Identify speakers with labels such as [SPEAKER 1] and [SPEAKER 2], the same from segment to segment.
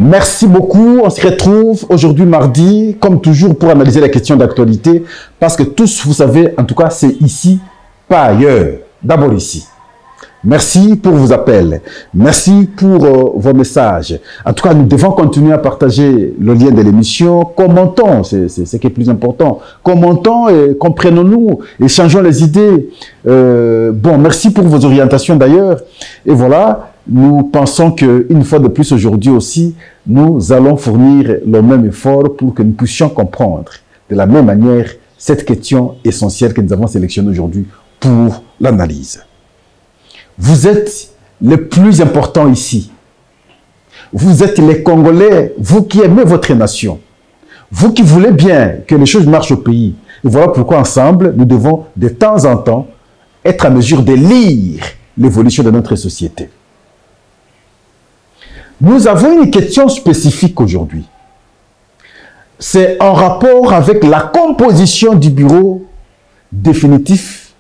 [SPEAKER 1] Merci beaucoup. On se retrouve aujourd'hui mardi, comme toujours, pour analyser les questions d'actualité. Parce que tous, vous savez, en tout cas, c'est ici, pas ailleurs. D'abord ici. Merci pour vos appels. Merci pour vos messages. En tout cas, nous devons continuer à partager le lien de l'émission. Commentons, c'est ce qui est plus important. Commentons et comprenons-nous, échangeons les idées. Bon, merci pour vos orientations d'ailleurs. Et voilà, nous pensons qu'une fois de plus aujourd'hui aussi, nous allons fournir le même effort pour que nous puissions comprendre de la même manière cette question essentielle que nous avons sélectionnée aujourd'hui pour l'analyse. Vous êtes les plus importants ici. Vous êtes les Congolais, vous qui aimez votre nation. Vous qui voulez bien que les choses marchent au pays. Et voilà pourquoi ensemble, nous devons de temps en temps être à mesure de lire l'évolution de notre société. Nous avons une question spécifique aujourd'hui. C'est en rapport avec la composition du bureau définitif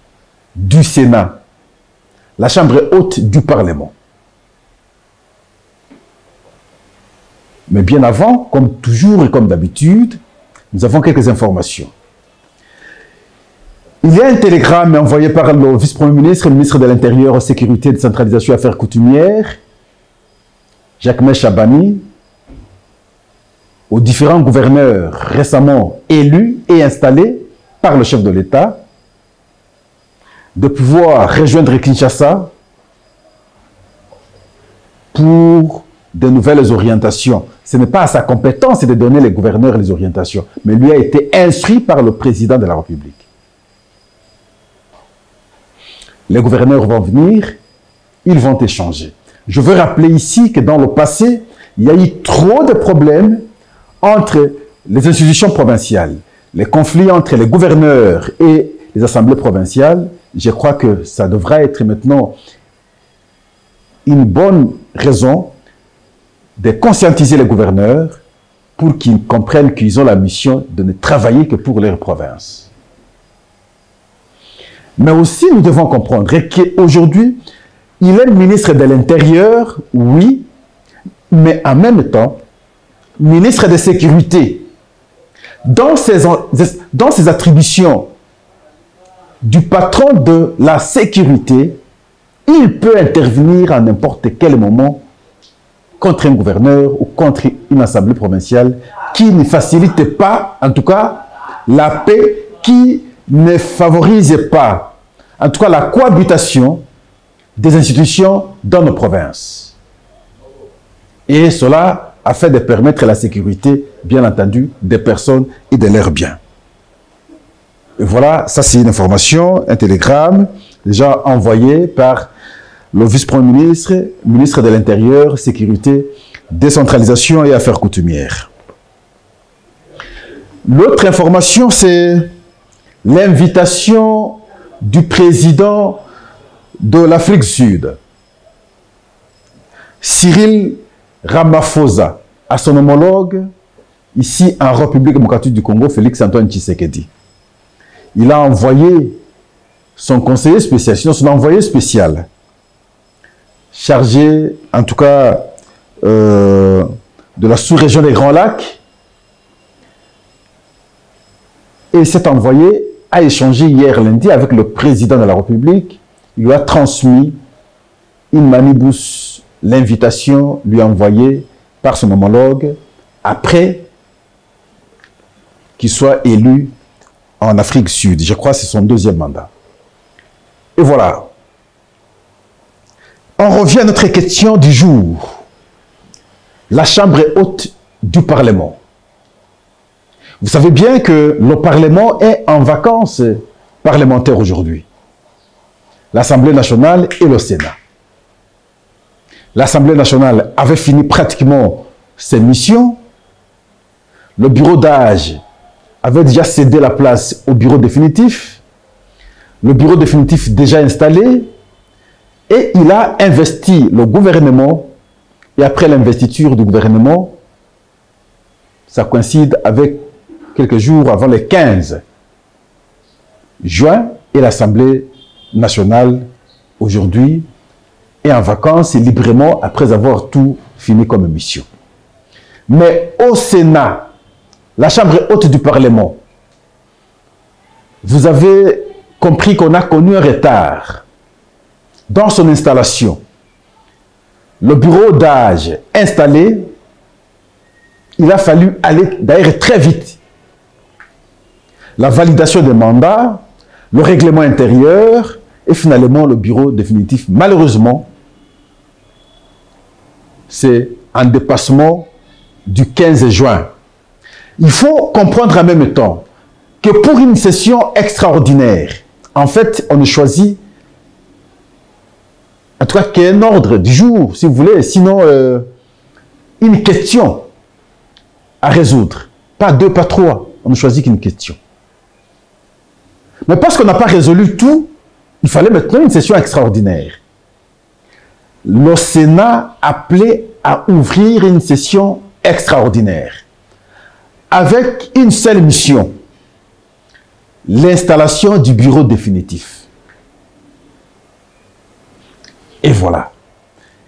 [SPEAKER 1] du Sénat, la chambre haute du Parlement. Mais bien avant, comme toujours et comme d'habitude, nous avons quelques informations. Il y a un télégramme envoyé par le vice-premier ministre, le ministre de l'Intérieur, Sécurité, Décentralisation et Affaires coutumières, Jacques Chabani, aux différents gouverneurs récemment élus et installés par le chef de l'État, de pouvoir rejoindre Kinshasa pour de nouvelles orientations. Ce n'est pas à sa compétence de donner les gouverneurs les orientations, mais lui a été instruit par le président de la République. Les gouverneurs vont venir, ils vont échanger. Je veux rappeler ici que dans le passé, il y a eu trop de problèmes entre les institutions provinciales, les conflits entre les gouverneurs et les assemblées provinciales. Je crois que ça devra être maintenant une bonne raison de conscientiser les gouverneurs pour qu'ils comprennent qu'ils ont la mission de ne travailler que pour leur province. Mais aussi, nous devons comprendre qu'aujourd'hui, il est le ministre de l'Intérieur, oui, mais en même temps, ministre de Sécurité. Dans ses attributions du patron de la sécurité, il peut intervenir à n'importe quel moment contre un gouverneur ou contre une assemblée provinciale qui ne facilite pas, en tout cas, la paix, qui ne favorise pas, en tout cas, la cohabitation des institutions dans nos provinces. Et cela afin de permettre la sécurité, bien entendu, des personnes et de leurs biens. Et voilà, ça c'est une information, un télégramme déjà envoyé par le vice-premier ministre, ministre de l'Intérieur, Sécurité, Décentralisation et Affaires coutumières. L'autre information, c'est l'invitation du président de l'Afrique du Sud, Cyril Ramaphosa, à son homologue, ici en République démocratique du Congo, Félix-Antoine Tshisekedi. Il a envoyé son conseiller spécial, sinon son envoyé spécial, chargé, en tout cas, de la sous-région des Grands Lacs. Et cet envoyé a échangé hier lundi avec le président de la République. Il lui a transmis une manibus, l'invitation lui envoyée par son homologue après qu'il soit élu en Afrique du Sud. Je crois que c'est son deuxième mandat. Et voilà. On revient à notre question du jour. La chambre haute du Parlement. Vous savez bien que le Parlement est en vacances parlementaires aujourd'hui. L'Assemblée nationale et le Sénat. L'Assemblée nationale avait fini pratiquement ses missions. Le bureau d'âge avait déjà cédé la place au bureau définitif. Le bureau définitif déjà installé. Et il a investi le gouvernement. Et après l'investiture du gouvernement, ça coïncide avec quelques jours avant le 15 juin. Et l'Assemblée nationale, aujourd'hui, est en vacances et librement après avoir tout fini comme mission. Mais au Sénat, la Chambre haute du Parlement, vous avez compris qu'on a connu un retard dans son installation. Le bureau d'âge installé, il a fallu aller d'ailleurs très vite. La validation des mandats, le règlement intérieur et finalement le bureau définitif. Malheureusement, c'est un dépassement du 15 juin. Il faut comprendre en même temps que pour une session extraordinaire, en fait, on choisit, en tout cas, qu'il y ait un ordre du jour, si vous voulez, sinon une question à résoudre. Pas deux, pas trois. On ne choisit qu'une question. Mais parce qu'on n'a pas résolu tout, il fallait maintenant une session extraordinaire. Le Sénat appelait à ouvrir une session extraordinaire avec une seule mission, l'installation du bureau définitif. Et voilà.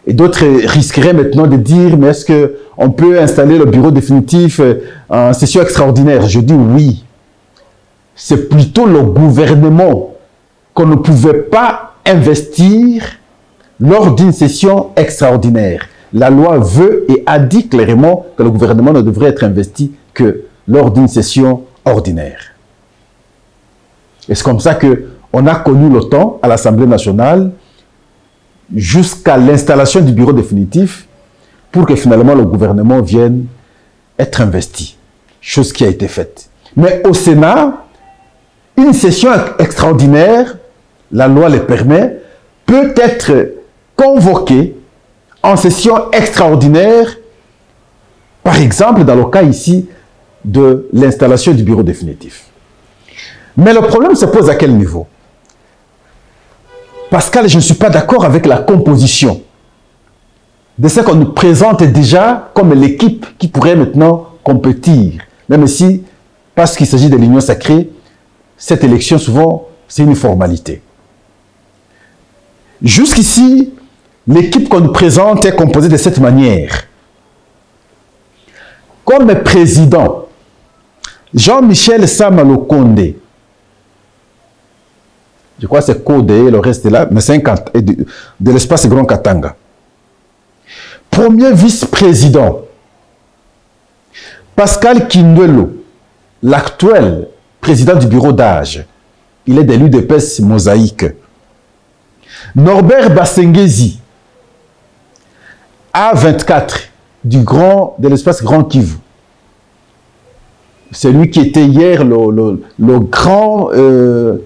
[SPEAKER 1] Et d'autres risqueraient maintenant de dire, mais est-ce qu'on peut installer le bureau définitif en session extraordinaire? Je dis oui. C'est plutôt le gouvernement qu'on ne pouvait pas investir lors d'une session extraordinaire. La loi veut et a dit clairement que le gouvernement ne devrait être investi que lors d'une session ordinaire. Et c'est comme ça qu'on a connu le temps à l'Assemblée nationale jusqu'à l'installation du bureau définitif pour que finalement le gouvernement vienne être investi. Chose qui a été faite. Mais au Sénat, une session extraordinaire, la loi le permet, peut être convoquée en session extraordinaire, par exemple dans le cas ici de l'installation du bureau définitif. Mais le problème se pose à quel niveau? Pascal, je ne suis pas d'accord avec la composition de ce qu'on nous présente déjà comme l'équipe qui pourrait maintenant compétir. Même si, parce qu'il s'agit de l'union sacrée, cette élection, souvent, c'est une formalité. Jusqu'ici, l'équipe qu'on nous présente est composée de cette manière. Comme président, Jean-Michel Sama Condé. Je crois que c'est Kodé, le reste est là, mais c'est de l'espace Grand Katanga. Premier vice-président, Pascal Kindwelo, l'actuel président du bureau d'âge. Il est de l'UDPS Mosaïque. Norbert Basengezi, A24, de l'espace Grand Kivu. C'est lui qui était hier le grand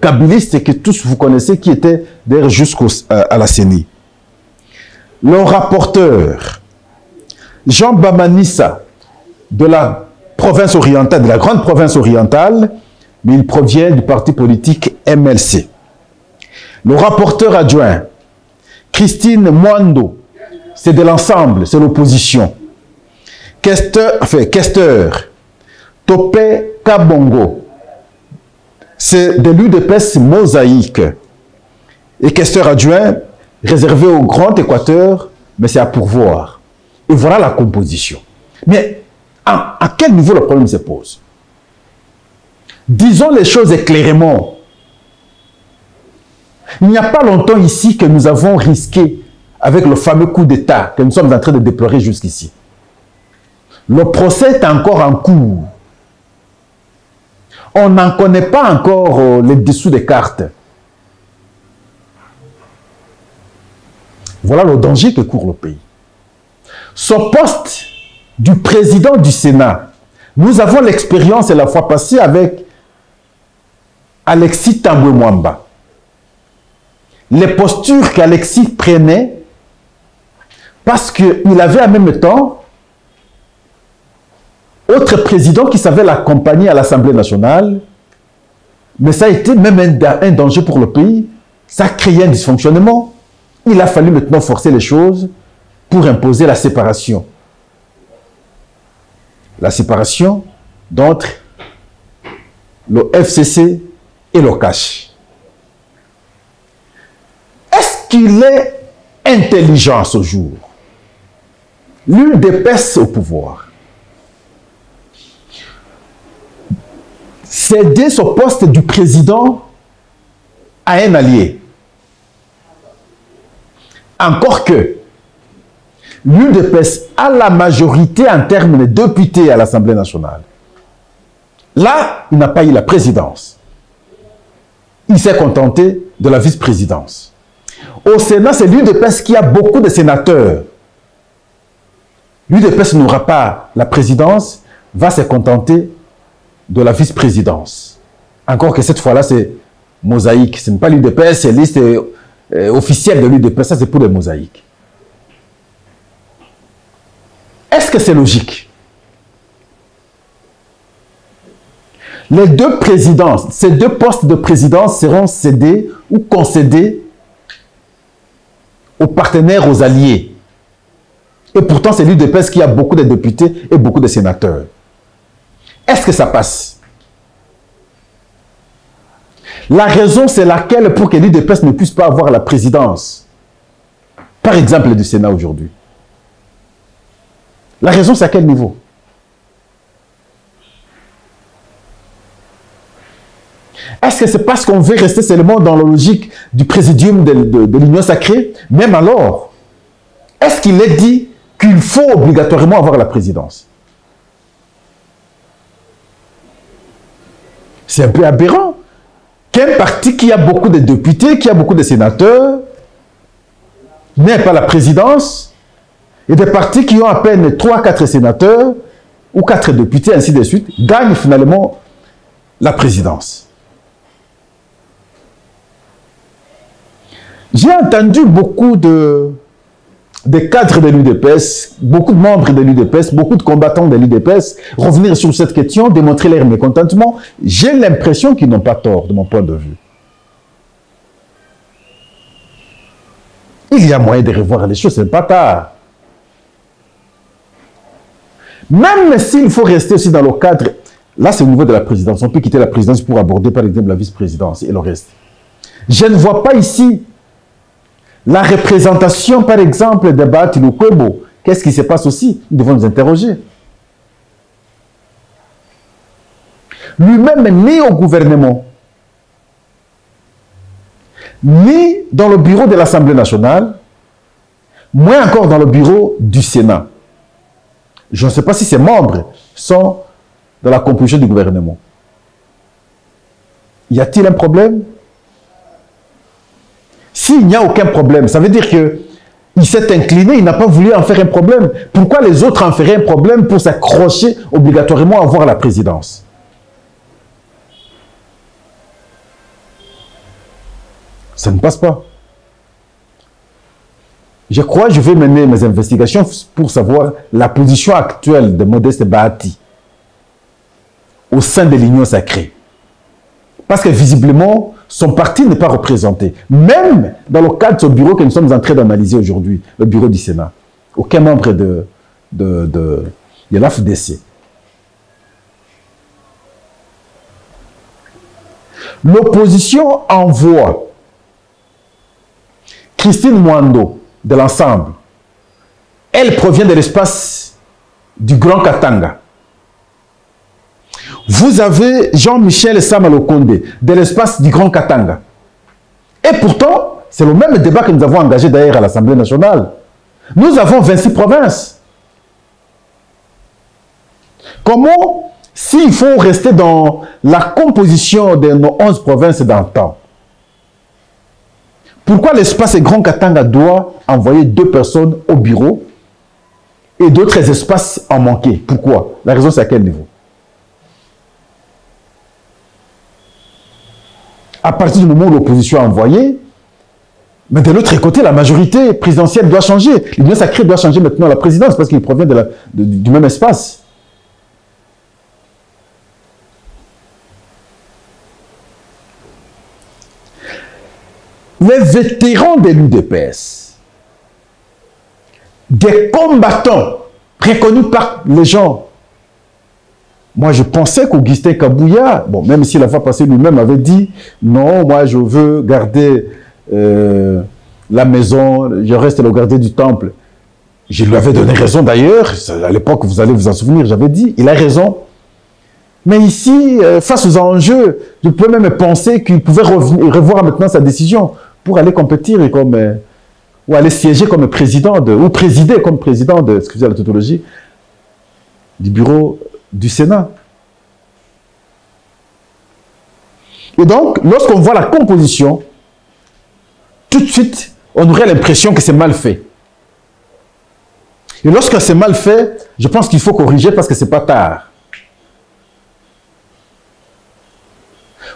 [SPEAKER 1] kabyliste que tous vous connaissez, qui était d'ailleurs jusqu'à la CENI. Le rapporteur, Jean Bamanissa, de la province orientale, de la grande province orientale, mais il provient du parti politique MLC. Le rapporteur adjoint, Christine Mwando, c'est de l'ensemble, c'est l'opposition. Questeur, Topé Kabongo, c'est de l'UDPS Mosaïque. Et questeur adjoint, réservé au Grand Équateur, mais c'est à pourvoir. Et voilà la composition. Mais à quel niveau le problème se pose? Disons les choses clairement. Il n'y a pas longtemps ici que nous avons risqué avec le fameux coup d'État que nous sommes en train de déplorer jusqu'ici. Le procès est encore en cours. On n'en connaît pas encore les dessous des cartes. Voilà le danger que court le pays. Ce poste du président du Sénat, nous avons l'expérience la fois passée avec Alexis Tambwe Mwamba. Les postures qu'Alexis prenait, parce qu'il avait en même temps autre président qui savait l'accompagner à l'Assemblée nationale, mais ça a été même un danger pour le pays. Ça a créé un dysfonctionnement. Il a fallu maintenant forcer les choses pour imposer la séparation. La séparation d'entre le FCC et le CACH. Est-ce qu'il est intelligent à ce jour? L'UDPS au pouvoir. céder ce poste du président à un allié. Encore que l'UDPS a la majorité en termes de députés à l'Assemblée nationale. Là, il n'a pas eu la présidence. Il s'est contenté de la vice-présidence. Au Sénat, c'est l'UDPS qui a beaucoup de sénateurs. L'UDPS n'aura pas la présidence, va se contenter de la vice-présidence. Encore que cette fois-là, c'est mosaïque. Ce n'est pas l'UDPS, c'est la liste officielle de l'UDPS. Ça, c'est pour les mosaïques. Est-ce que c'est logique? Les deux présidences, ces deux postes de présidence seront cédés ou concédés aux partenaires, aux alliés. Et pourtant, c'est l'UDPS qui a beaucoup de députés et beaucoup de sénateurs. Est-ce que ça passe? La raison, c'est laquelle pour que l'UDPS ne puisse pas avoir la présidence, par exemple, du Sénat aujourd'hui. La raison, c'est à quel niveau? Est-ce que c'est parce qu'on veut rester seulement dans la logique du présidium de l'Union sacrée? Même alors, est-ce qu'il est dit qu'il faut obligatoirement avoir la présidence? C'est un peu aberrant qu'un parti qui a beaucoup de députés, qui a beaucoup de sénateurs, n'ait pas la présidence, et des partis qui ont à peine 3-4 sénateurs ou 4 députés, ainsi de suite, gagnent finalement la présidence. J'ai entendu beaucoup de cadres de l'UDPS, beaucoup de membres de l'UDPS, beaucoup de combattants de l'UDPS revenir sur cette question, démontrer leur mécontentement. J'ai l'impression qu'ils n'ont pas tort, de mon point de vue. Il y a moyen de revoir les choses, ce n'est pas tard. Même s'il faut rester aussi dans le cadre, là c'est au niveau de la présidence, on peut quitter la présidence pour aborder par exemple la vice-présidence et le reste. Je ne vois pas ici la représentation, par exemple, de Bahati Lukwebo. Qu'est-ce qui se passe aussi? Nous devons nous interroger. Lui-même n'est ni au gouvernement, ni dans le bureau de l'Assemblée nationale, moins encore dans le bureau du Sénat. Je ne sais pas si ces membres sont dans la composition du gouvernement. Y a-t-il un problème? S'il n'y a aucun problème, ça veut dire qu'il s'est incliné, il n'a pas voulu en faire un problème. Pourquoi les autres en feraient un problème pour s'accrocher obligatoirement à avoir la présidence? Ça ne passe pas. Je crois que je vais mener mes investigations pour savoir la position actuelle de Modeste Bahati au sein de l'Union sacrée. Parce que visiblement, son parti n'est pas représenté. Même dans le cadre de ce bureau que nous sommes en train d'analyser aujourd'hui, le bureau du Sénat. Aucun membre de l'AFDC. L'opposition envoie Christine Mwando de l'ensemble. Elle provient de l'espace du Grand Katanga. Vous avez Jean-Michel Samalokonde de l'espace du Grand Katanga. Et pourtant, c'est le même débat que nous avons engagé d'ailleurs à l'Assemblée nationale. Nous avons 26 provinces. Comment, s'il faut rester dans la composition de nos 11 provinces d'antan, pourquoi l'espace Grand Katanga doit envoyer 2 personnes au bureau et d'autres espaces en manquer? Pourquoi? La raison, c'est à quel niveau? À partir du moment où l'opposition a envoyé, mais de l'autre côté, la majorité présidentielle doit changer. L'Union sacrée doit changer maintenant la présidence parce qu'il provient du même espace. Les vétérans de l'UDPS, des combattants reconnus par les gens. Moi, je pensais qu'Augustin Kabouya, bon, même si la fois passée lui-même avait dit, non, moi, je veux garder la maison, je reste le gardien du temple. Je lui avais donné raison d'ailleurs, à l'époque, vous allez vous en souvenir, j'avais dit, il a raison. Mais ici, face aux enjeux, je peux même penser qu'il pouvait revoir maintenant sa décision pour aller compétir ou aller siéger comme président ou présider comme président de, excusez la tautologie, du bureau du Sénat. Et donc, lorsqu'on voit la composition, tout de suite, on aurait l'impression que c'est mal fait. Et lorsque c'est mal fait, je pense qu'il faut corriger parce que c'est pas tard.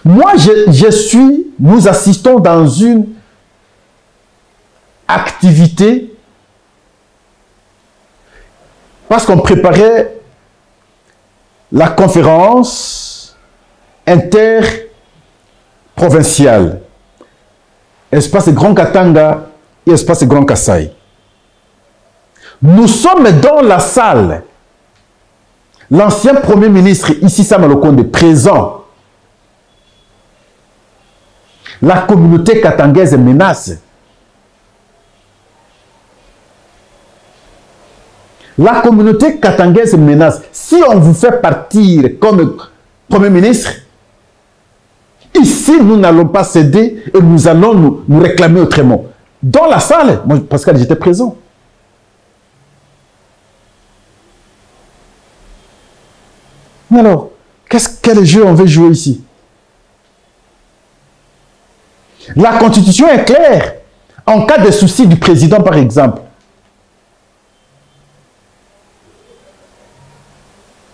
[SPEAKER 1] Moi, nous assistons dans une activité parce qu'on préparait la conférence interprovinciale, espace Grand Katanga et espace Grand Kasaï. Nous sommes dans la salle. L'ancien Premier ministre, ici Sama Lokonde, présent. La communauté katangaise menace. La communauté katangaise menace. Si on vous fait partir comme Premier ministre, ici, nous n'allons pas céder et nous allons nous réclamer autrement. Dans la salle, moi, Pascal, j'étais présent. Mais alors, quel jeu on veut jouer ici? La Constitution est claire. En cas de souci du président, par exemple,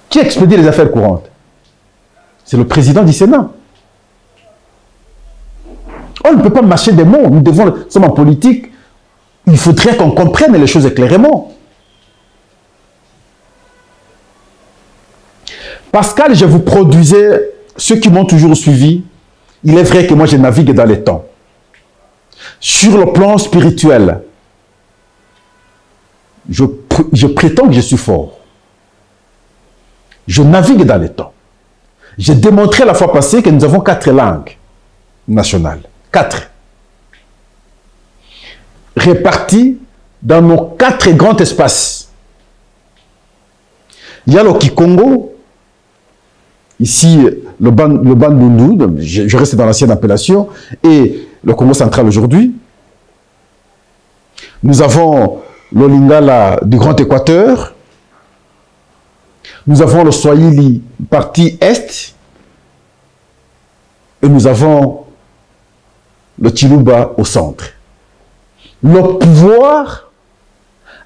[SPEAKER 1] qui expédie les affaires courantes? C'est le président du Sénat. On ne peut pas mâcher des mots. Nous sommes en politique. Il faudrait qu'on comprenne les choses clairement. Pascal, je vous produisais, ceux qui m'ont toujours suivi, il est vrai que moi je navigue dans les temps. Sur le plan spirituel, je prétends que je suis fort. Je navigue dans les temps. J'ai démontré la fois passée que nous avons 4 langues nationales. 4. Réparties dans nos 4 grands espaces. Il y a le Kikongo. Ici, le Bandundu, je reste dans l'ancienne appellation, et le Congo central aujourd'hui. Nous avons le Lingala du Grand Équateur. Nous avons le Swahili, partie est. Et nous avons le Chiluba au centre. Le pouvoir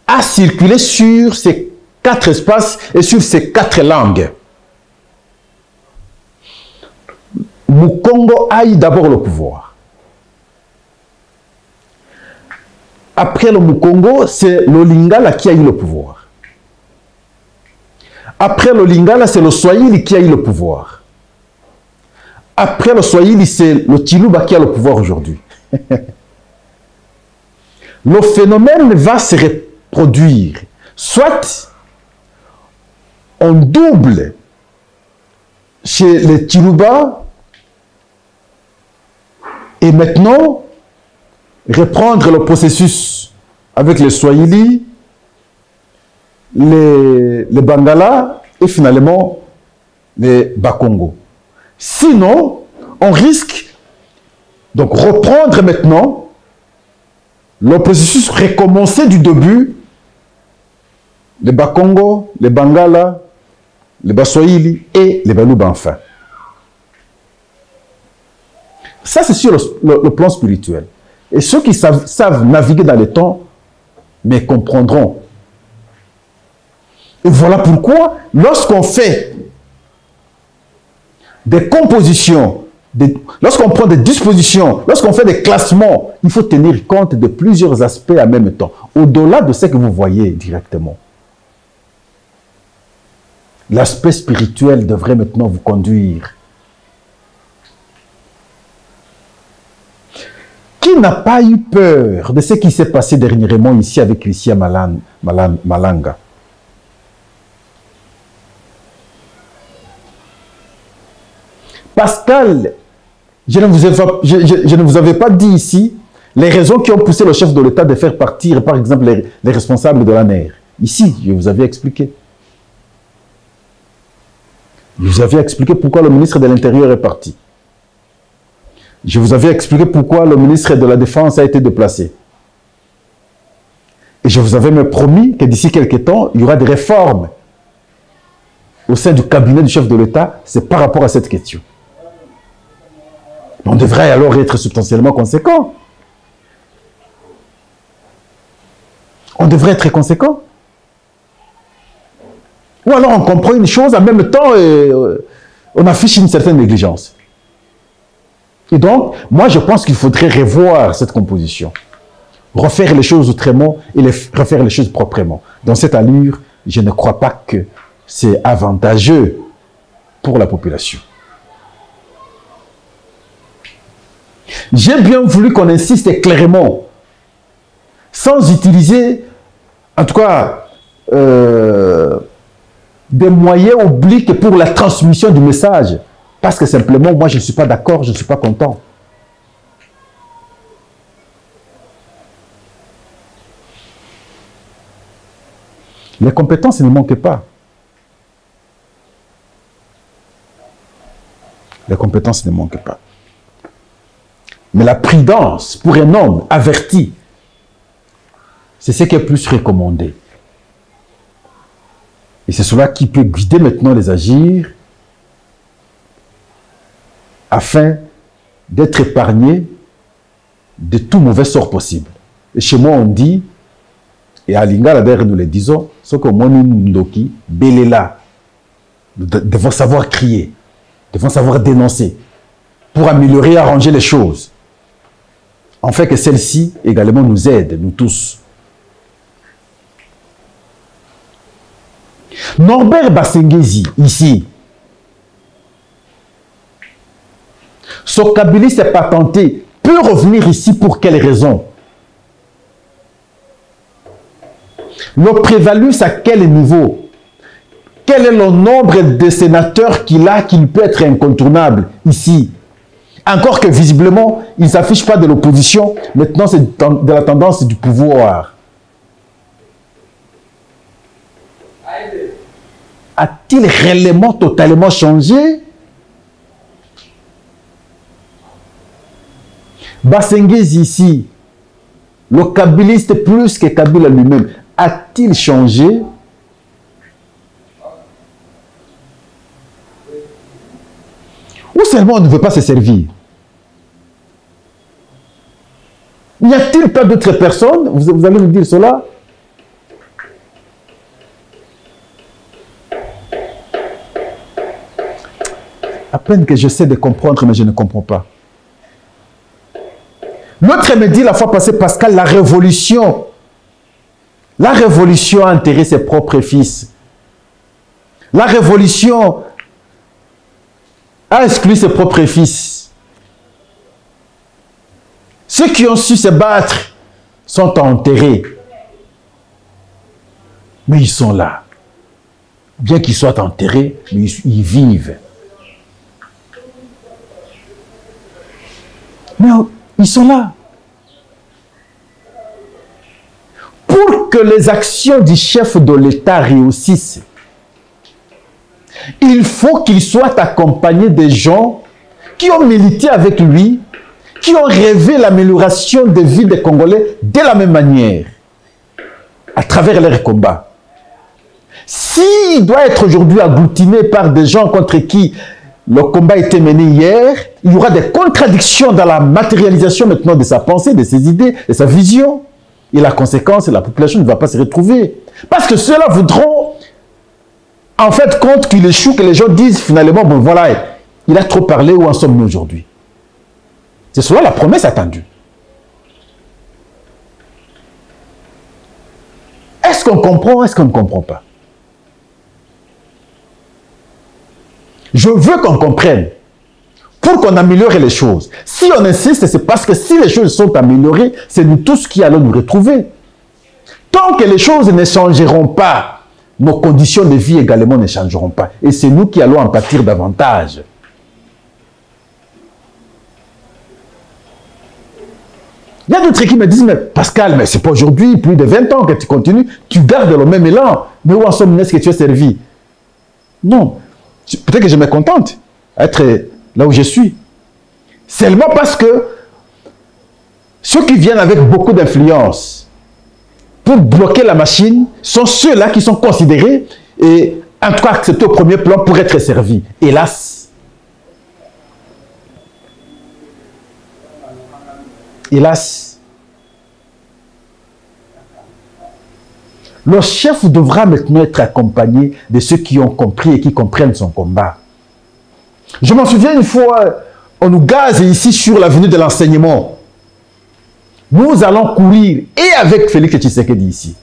[SPEAKER 1] a circulé sur ces 4 espaces et sur ces 4 langues. Mukongo a eu d'abord le pouvoir. Après le Mukongo, c'est le Lingala qui a eu le pouvoir. Après le Lingala, c'est le Swahili qui a eu le pouvoir. Après le Swahili, c'est le Chiluba qui a le pouvoir aujourd'hui. Le phénomène va se reproduire. Soit on double chez les Chiluba, et maintenant, reprendre le processus avec les Swahili, les Bangala et finalement les Bakongo. Sinon, on risque donc reprendre maintenant le processus, recommencer du début, les Bakongo, les Bangala, les Baswahili et les Baluba enfin. Ça, c'est sur le plan spirituel. Et ceux qui savent naviguer dans les temps, mais comprendront. Et voilà pourquoi, lorsqu'on fait des compositions, lorsqu'on prend des dispositions, lorsqu'on fait des classements, il faut tenir compte de plusieurs aspects en même temps, au-delà de ce que vous voyez directement. L'aspect spirituel devrait maintenant vous conduire. Qui n'a pas eu peur de ce qui s'est passé dernièrement ici avec Christian Malanga? Pascal, je ne vous avais pas dit ici les raisons qui ont poussé le chef de l'État de faire partir, par exemple, les responsables de l'ANER. Ici, je vous avais expliqué. Je vous avais expliqué pourquoi le ministre de l'Intérieur est parti. Je vous avais expliqué pourquoi le ministre de la Défense a été déplacé. Et je vous avais même promis que d'ici quelques temps, il y aura des réformes au sein du cabinet du chef de l'État. C'est par rapport à cette question. On devrait alors être substantiellement conséquent. On devrait être conséquent. Ou alors on comprend une chose, en même temps, on affiche une certaine négligence. Et donc, moi je pense qu'il faudrait revoir cette composition. Refaire les choses autrement et refaire les choses proprement. Dans cette allure, je ne crois pas que c'est avantageux pour la population. J'ai bien voulu qu'on insiste clairement, sans utiliser, en tout cas, des moyens obliques pour la transmission du message. Parce que simplement, moi, je ne suis pas d'accord, je ne suis pas content. Les compétences ne manquent pas. Les compétences ne manquent pas. Mais la prudence pour un homme averti, c'est ce qui est plus recommandé. Et c'est cela qui peut guider maintenant les agirs afin d'être épargné de tout mauvais sort possible. Et chez moi, on dit, et à Lingala d'ailleurs nous le disons, ce que moi nous ndoki, belela. Nous devons savoir crier, devons savoir dénoncer pour améliorer et arranger les choses. En fait que celle-ci également nous aide, nous tous. Norbert Basengezi, ici, son kabiliste est patenté, peut revenir ici pour quelle raison? Le prévalu, à quel niveau? Quel est le nombre de sénateurs qu'il a, qu'il peut être incontournable ici? Encore que visiblement, il ne s'affiche pas de l'opposition, maintenant c'est de la tendance du pouvoir. A-t-il réellement totalement changé? Basengezi ici, le kabiliste plus que Kabila lui-même, a-t-il changé? Ou seulement on ne veut pas se servir? N'y a-t-il pas d'autres personnes? Vous allez me dire cela? À peine que j'essaie de comprendre, mais je ne comprends pas. L'autre me dit la fois passée, Pascal, la révolution a enterré ses propres fils. La révolution a exclu ses propres fils. Ceux qui ont su se battre sont enterrés. Mais ils sont là. Bien qu'ils soient enterrés, mais ils vivent. Mais ils sont là. Pour que les actions du chef de l'État réussissent, il faut qu'il soit accompagné des gens qui ont milité avec lui, qui ont rêvé l'amélioration de vie des Congolais de la même manière, à travers leurs combats. S'il doit être aujourd'hui agglutiné par des gens contre qui le combat a été mené hier, il y aura des contradictions dans la matérialisation maintenant de sa pensée, de ses idées, de sa vision. Et la conséquence, la population ne va pas se retrouver. Parce que ceux-là voudront, en fait, compte qu'il échoue, que les gens disent finalement, bon voilà, il a trop parlé, où en sommes-nous aujourd'hui? C'est cela la promesse attendue. Est-ce qu'on comprend, est-ce qu'on ne comprend pas? Je veux qu'on comprenne, pour qu'on améliore les choses. Si on insiste, c'est parce que si les choses sont améliorées, c'est nous tous qui allons nous retrouver. Tant que les choses ne changeront pas, nos conditions de vie également ne changeront pas. Et c'est nous qui allons en pâtir davantage. Il y a d'autres qui me disent, mais Pascal, mais c'est pas aujourd'hui, plus de 20 ans que tu continues, tu gardes le même élan. Mais où en sommes-nous, est-ce que tu es servi? Non. Peut-être que je me contente d'être là où je suis. Seulement parce que ceux qui viennent avec beaucoup d'influence pour bloquer la machine sont ceux-là qui sont considérés et en tout cas acceptés au premier plan pour être servis. Hélas. Hélas. Le chef devra maintenant être accompagné de ceux qui ont compris et qui comprennent son combat. Je m'en souviens une fois, on nous gaze ici sur l'avenue de l'enseignement. Nous allons courir, et avec Félix Tshisekedi ici.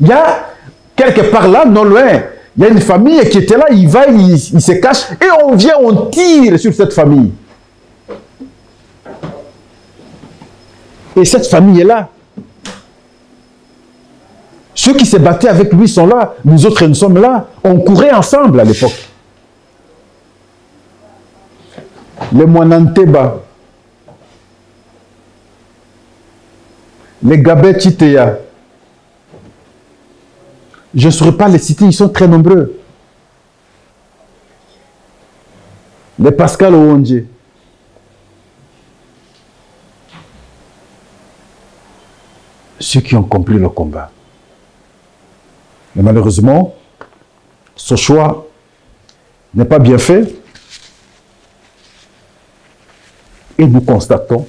[SPEAKER 1] Il y a quelque part là, non loin, il y a une famille qui était là, il va, il se cache, et on vient, on tire sur cette famille. Et cette famille est là. Ceux qui se battaient avec lui sont là, nous autres nous sommes là. On courait ensemble à l'époque. Les Mwananteba, les Gabet Chitea, je ne saurais pas les citer, ils sont très nombreux. Les Pascal Ouondje, ceux qui ont compris le combat. Mais malheureusement, ce choix n'est pas bien fait. Et nous constatons,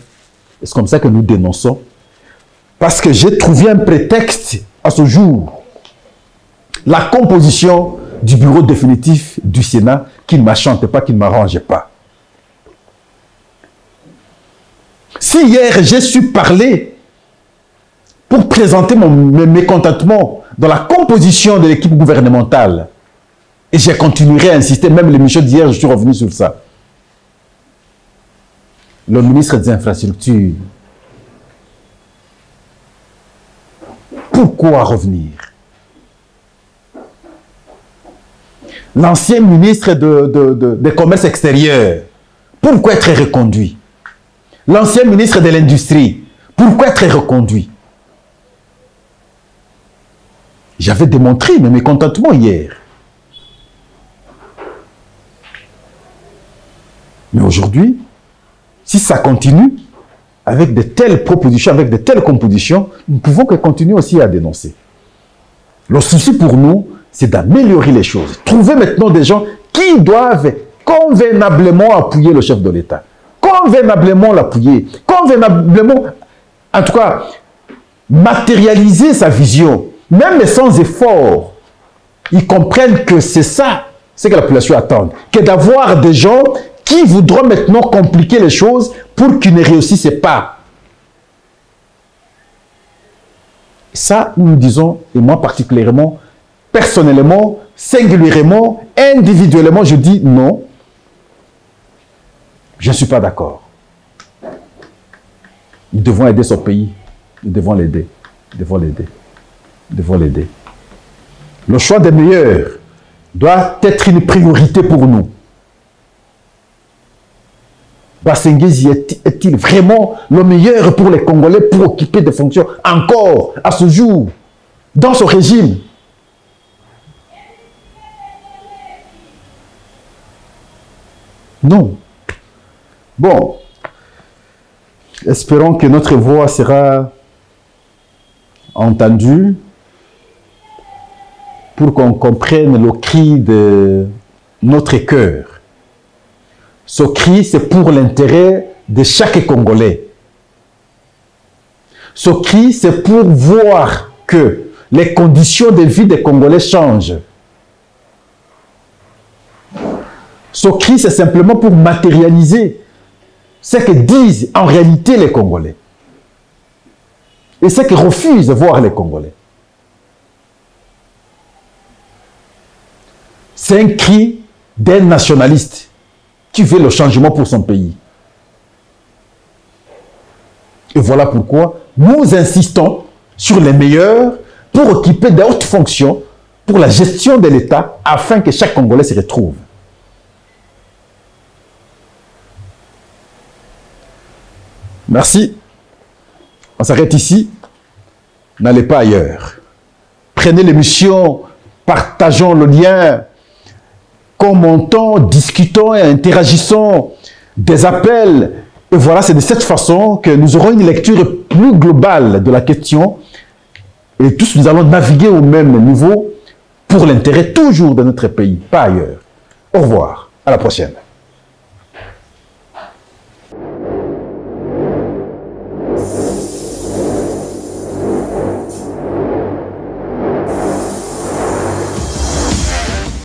[SPEAKER 1] et c'est comme ça que nous dénonçons, parce que j'ai trouvé un prétexte à ce jour, la composition du bureau définitif du Sénat qui ne m'enchante pas, qui ne m'arrange pas. Si hier j'ai su parler pour présenter mon mécontentement dans la composition de l'équipe gouvernementale, et je continuerai à insister, même l'émission d'hier, je suis revenu sur ça. Le ministre des Infrastructures, pourquoi revenir? L'ancien ministre des Commerces extérieurs, pourquoi être reconduit? L'ancien ministre de l'Industrie, pourquoi être reconduit? J'avais démontré mes mécontentements hier. Mais aujourd'hui, si ça continue, avec de telles propositions, avec de telles compositions, nous ne pouvons que continuer aussi à dénoncer. Le souci pour nous, c'est d'améliorer les choses. Trouver maintenant des gens qui doivent convenablement appuyer le chef de l'État. Convenablement l'appuyer. Convenablement, en tout cas, matérialiser sa vision. Même sans effort, ils comprennent que c'est ça, c'est que la population attend. Que d'avoir des gens qui voudront maintenant compliquer les choses pour qu'ils ne réussissent pas. Ça, nous disons, et moi particulièrement, personnellement, singulièrement, individuellement, je dis non. Je ne suis pas d'accord. Nous devons aider ce pays. Nous devons l'aider. Nous devons l'aider. Nous devons l'aider. Le choix des meilleurs doit être une priorité pour nous. Bassengezi est-il vraiment le meilleur pour les Congolais pour occuper des fonctions encore à ce jour dans ce régime? Non. Bon, espérons que notre voix sera entendue pour qu'on comprenne le cri de notre cœur. Ce cri, c'est pour l'intérêt de chaque Congolais. Ce cri, c'est pour voir que les conditions de vie des Congolais changent. Ce cri, c'est simplement pour matérialiser ce que disent en réalité les Congolais. Et ce que refusent de voir les Congolais. C'est un cri d'un nationaliste qui veut le changement pour son pays. Et voilà pourquoi nous insistons sur les meilleurs pour occuper de hautes fonctions pour la gestion de l'État afin que chaque Congolais se retrouve. Merci. On s'arrête ici. N'allez pas ailleurs. Prenez l'émission, partageons le lien. commentons, discutons et interagissons des appels. Et voilà, c'est de cette façon que nous aurons une lecture plus globale de la question. Et tous, nous allons naviguer au même niveau pour l'intérêt toujours de notre pays, pas ailleurs. Au revoir, à la prochaine.